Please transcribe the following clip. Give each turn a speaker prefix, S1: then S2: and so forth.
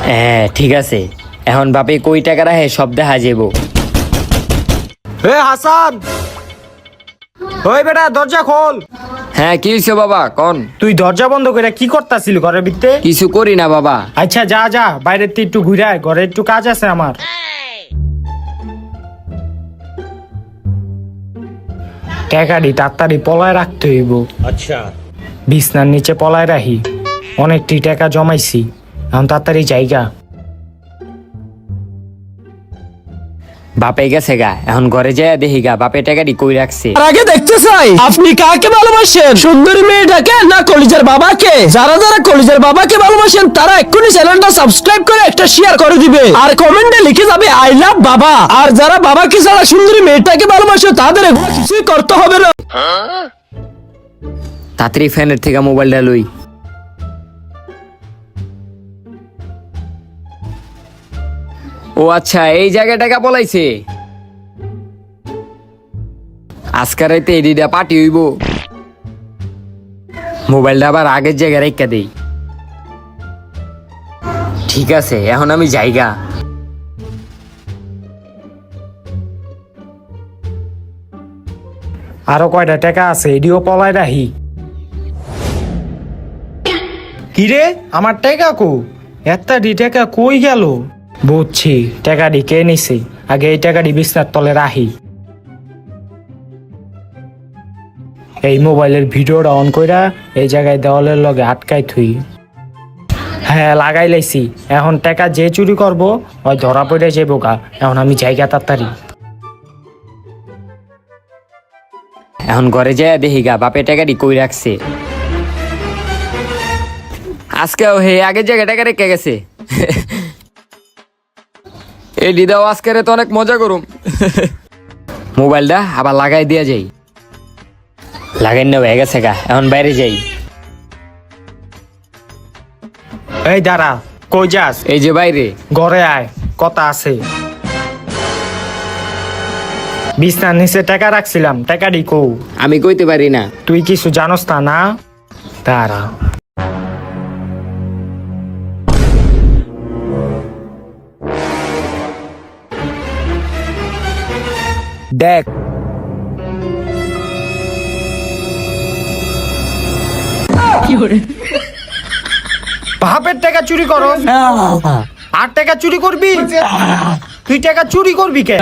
S1: হ্যাঁ ঠিক আছে, এখন বাপে কই টাকা রাখে সব দেখা যাবো।
S2: হে হাসান, ওই বেটা দরজা খোল।
S1: হ্যাঁ কি হইছে বাবা কন?
S2: তুই দরজা বন্ধ করে কি করতাছিল ঘরের ভিতরে?
S1: কিছু করি না বাবা।
S2: আচ্ছা যা যা, বাইরের থেকে একটু ঘুরে আয়, ঘরে একটু কাজ আছে আমার। টাকাটি তাড়াতাড়ি পলায় রাখতে হইব।
S3: अच्छा
S2: বিছনার নিচে পলায় রাখি, অনেকটি টাকা জমাইছি, এখন তাড়াতাড়ি জায়গা।
S1: বাপে গেছে গা, এখন ঘরে যায় দেখি গা বাপে টাকাটি কই রাখছে।
S4: তার আগে দেখতে চাই আপনি কাকে ভালোবাসেন, সুন্দরী মেয়েটাকে না কলিজার বাবাকে? যারা যারা কলিজার বাবাকে ভালোবাসেন তারা এক্ষুনি চ্যানেলটা সাবস্ক্রাইব করে একটা শেয়ার করে দিবে, আর কমেন্টে লিখে যাবে আই লাভ বাবা। আর যারা বাবাকে ছাড়া সুন্দরী মেয়েটাকে ভালোবাসে তাদের এগুলো কিছুই করতে হবে না।
S1: তাড়াতাড়ি ফ্যানের থেকে মোবাইলটা লই। ও আচ্ছা, এই জায়গায় টাকা বলাইছে। আজকার রাইতে এডিটা পার্টি হইব। মোবাইলটা আবার আগের জায়গায় রেখা দেই। ঠিক আছে, এখন আমি যাইগা।
S2: আরো কয়টা টাকা আছে এডিও পলায় রাখি। কিরে আমার টাকা কো? এতটি টাকা কই গেল? বুঝছি, টাকাটি কে নিছে। আগে এই টাকাটি বিছনার তলে রাখি। এই মোবাইলের ভিডিওটা অন কইরা এই জায়গায় দেওয়ালের লগে আটকাই থুই। হ্যাঁ লাগাই লাইছি, এখন টাকা যে চুরি করব ওই ধরা পড়ে যাবো গা। এখন আমি জায়গা তাড়াতাড়ি।
S1: এখন ঘরে যায় দেখি গা বাপে টাকাটি কই রাখছে। আজকেও হে আগের জায়গায় টাকা রেখে গেছে। এই দিদাও আজকের তো অনেক মজা করুম। মোবাইলটা আবার লাগাই দিয়া যাই। লাগাই না হয়ে গেছে গা, এখন বাইরে যাই।
S2: এই দাঁড়া, কই যাস?
S1: এই যে বাইরে।
S2: ঘরে আয়, কথা আছে। বিছনার নিচে টাকা রাখছিলাম, টাকাটি কৌ?
S1: আমি কইতে পারি না।
S2: তুই কিছু জানোস না? না দাঁড়া। দেখ, বাপের টাকা চুরি করো আর টাকা চুরি করবি? তুই টাকা চুরি করবি কে?